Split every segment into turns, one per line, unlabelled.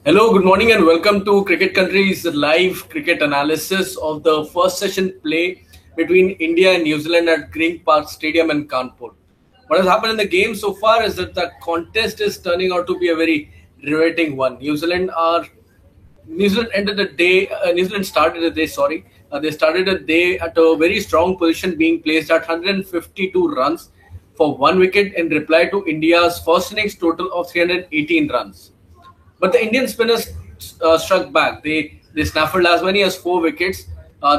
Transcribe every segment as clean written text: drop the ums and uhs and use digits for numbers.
Hello, good morning, and welcome to Cricket Country's live cricket analysis of the first session play between India and New Zealand at Green Park Stadium in Kanpur. What has happened in the game so far is that the contest is turning out to be a very riveting one. New Zealand ended the day. New Zealand started the day. Sorry, they started the day at a very strong position, being placed at 152 runs for one wicket in reply to India's first innings total of 318 runs. But the Indian spinners struck back. They snaffled as many as four wickets.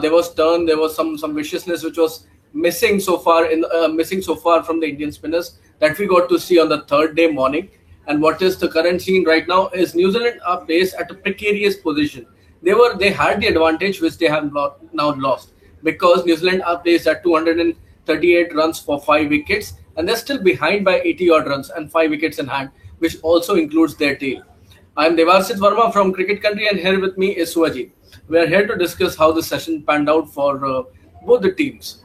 There was turn. There was some viciousness which was missing so far from the Indian spinners that we got to see on the third day morning. And what is the current scene right now is New Zealand are placed at a precarious position. They had the advantage which they have now lost, because New Zealand are placed at 238 runs for five wickets, and they're still behind by 80 odd runs and five wickets in hand, which also includes their tail. I'm Devarsit Verma from Cricket Country, and here with me is Suaji. We are here to discuss how the session panned out for both the teams.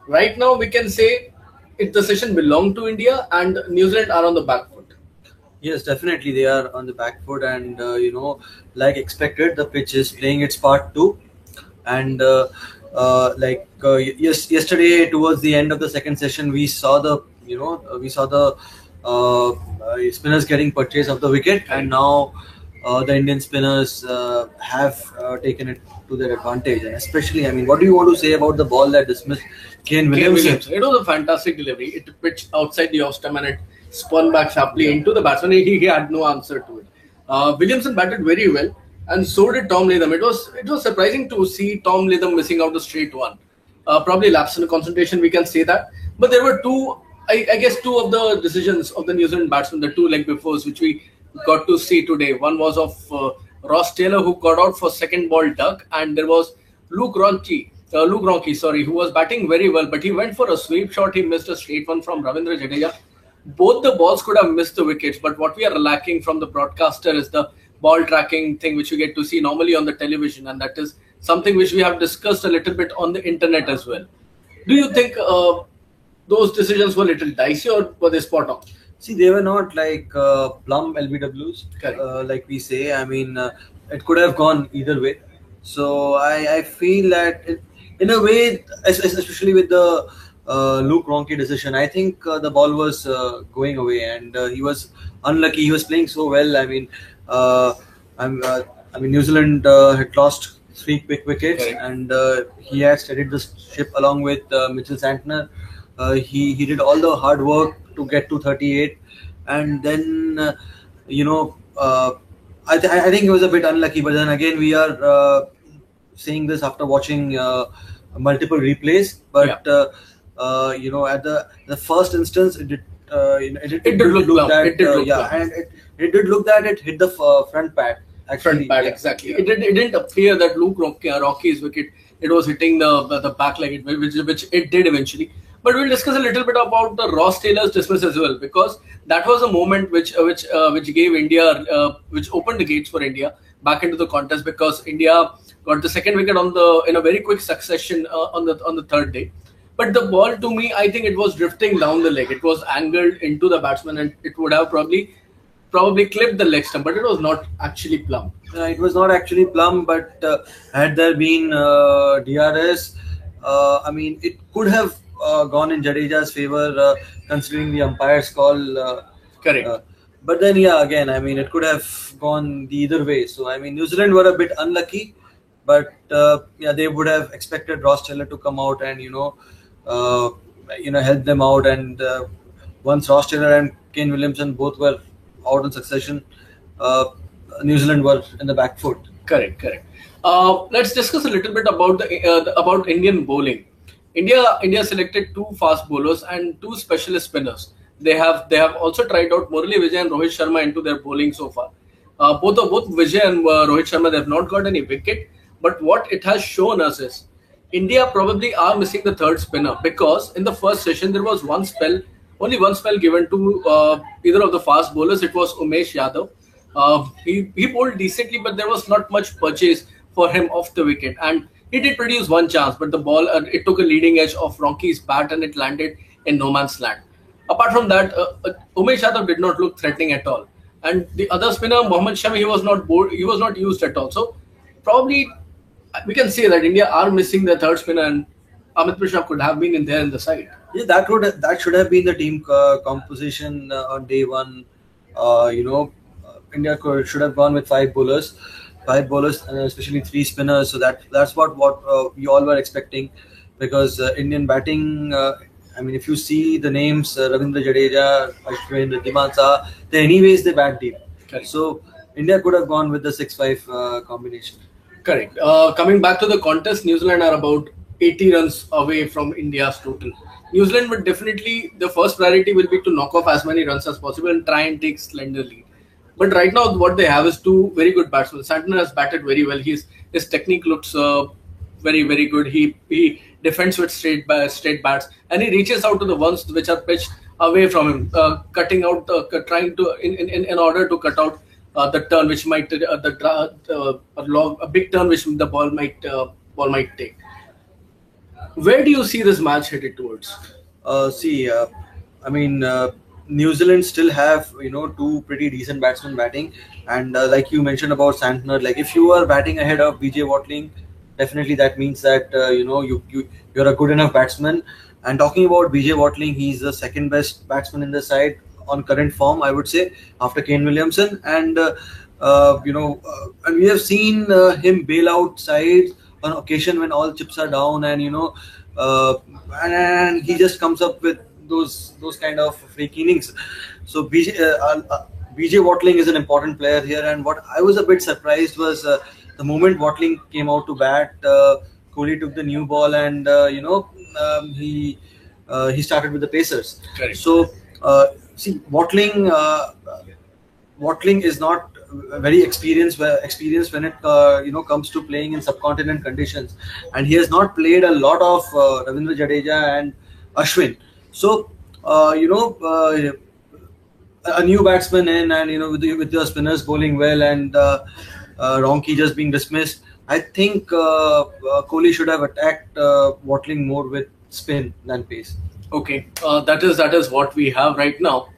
Right now, we can say the session belonged to India, and New Zealand are on the back foot.
Yes, definitely they are on the back foot, and like expected, the pitch is playing its part too. And yesterday, towards the end of the second session, we saw the spinners getting purchase of the wicket, and now the Indian spinners have taken it to their advantage. And especially, I mean, what do you want to say about the ball that dismissed Kane Williamson?
It was a fantastic delivery. It pitched outside the off stump and it spun back sharply into the batsman. He had no answer to it. Williamson batted very well, and so did Tom Latham. It was surprising to see Tom Latham missing out a straight one. Probably lapse in concentration, we can say that. But there were I guess two of the decisions of the New Zealand batsmen, the two leg befores, which we got to see today. One was of Ross Taylor, who got out for second ball duck, and there was Luke Ronchi, who was batting very well, but he went for a sweep shot. He missed a straight one from Ravindra Jadeja. Both the balls could have missed the wickets, but what we are lacking from the broadcaster is the ball tracking thing, which we get to see normally on the television, and that is something which we have discussed a little bit on the internet as well. Do you think those decisions were a little dicey, or were they spot on?
See, they were not like plum LBWs, like we say. I mean, it could have gone either way. So I feel that in a way, especially with the Luke Ronchi decision, I think the ball was going away, and he was unlucky. He was playing so well. I mean, New Zealand had lost three quick wickets, and he had steadied the ship along with Mitchell Santner. He did all the hard work to get to 38, and then I think he was a bit unlucky. But then again, we are seeing this after watching multiple replays. But at the first instance, it did look that it hit the front pad. Actually,
front pad, exactly. It didn't appear that Luke Ronchi's wicket, it was hitting the back leg, which it did eventually. But we'll discuss a little bit about the Ross Taylor's dismiss as well, because that was a moment which gave India, which opened the gates for India back into the contest, because India got the second wicket in a very quick succession on the third day. But the ball, to me, I think it was drifting down the leg. It was angled into the batsman, and it would have probably clipped the leg stump, but it was not actually plumb.
It was not actually plumb, but had there been DRS, I mean, it could have gone in Jadeja's favor, considering the umpire's call.
Correct.
But then, again, I mean, it could have gone the either way. So, I mean, New Zealand were a bit unlucky, but they would have expected Ross Taylor to come out and help them out. And once Ross Taylor and Kane Williamson both were out in succession, New Zealand were in the back foot.
Correct. Let's discuss a little bit about about Indian bowling. India selected two fast bowlers and two specialist spinners. They have also tried out Murali Vijay and Rohit Sharma into their bowling so far. Both Vijay and Rohit Sharma, they have not got any wicket. But what it has shown us is India probably are missing the third spinner, because in the first session there was only one spell given to either of the fast bowlers. It was Umesh Yadav. He bowled decently, but there was not much purchase for him off the wicket, and he did produce one chance, but the ball it took a leading edge of Ronchi's bat and it landed in no man's land. Apart from that, Umesh Yadav did not look threatening at all. And the other spinner, Mohammad Shami, he was not bored, he was not used at all. So probably we can say that India are missing the third spinner, and Amit Mishra could have been in there in the side.
Yeah, that should have been the team composition on day one. India should have gone with five bowlers, especially three spinners. So that's what we all were expecting, because Indian batting. I mean, if you see the names, Ravindra Jadeja, Ashwin, Wriddhiman Saha, anyways they bat deep.
Correct.
So India could have gone with the 6-5 combination.
Correct. Coming back to the contest, New Zealand are about 80 runs away from India's total. New Zealand would definitely, the first priority will be to knock off as many runs as possible and try and take slender lead. But right now, what they have is two very good batsmen. Santner has batted very well. His technique looks very, very good. He defends with straight bats, and he reaches out to the ones which are pitched away from him, cutting out, trying to in order to cut out the turn which might a big turn which the ball might take. Where do you see this match headed towards?
New Zealand still have two pretty decent batsmen batting, and like you mentioned about Santner, like if you are batting ahead of BJ Watling, definitely that means that you're a good enough batsman. And talking about BJ Watling, he's the second best batsman in the side on current form, I would say, after Kane Williamson, and and we have seen him bail out sides on occasion when all chips are down, and and he just comes up with those kind of freak innings. So BJ Watling is an important player here, and what I was a bit surprised was the moment Watling came out to bat, Kohli took the new ball, and he started with the pacers.
Correct.
So Watling is not very experienced when it comes to playing in subcontinent conditions, and he has not played a lot of Ravindra Jadeja and Ashwin. So a new batsman in, and with the spinners bowling well, and Ronke just being dismissed, I think Kohli should have attacked Watling more with spin than pace.
Okay, that is what we have right now.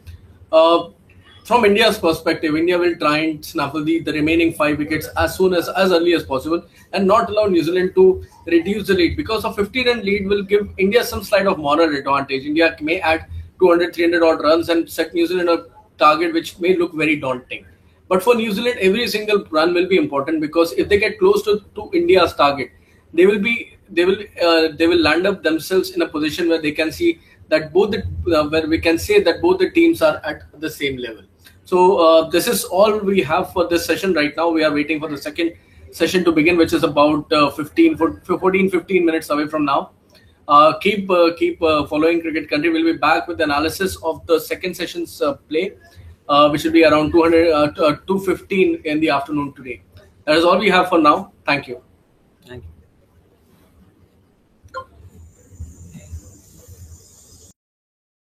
From India's perspective, India will try and snaffle the remaining 5 wickets as early as possible, and not allow New Zealand to reduce the lead, because a 50-run lead will give India some slight of moral advantage. India may add 200, 300 odd runs and set New Zealand a target which may look very daunting. But for New Zealand, every single run will be important, because if they get close to India's target, they will land up themselves in a position where they can see that both the teams are at the same level. So this is all we have for this session right now. We are waiting for the second session to begin, which is about 15 minutes away from now. Keep following Cricket Country. We'll be back with the analysis of the second session's play, which will be around 2:15 in the afternoon today. That is all we have for now. Thank you.
Thank you.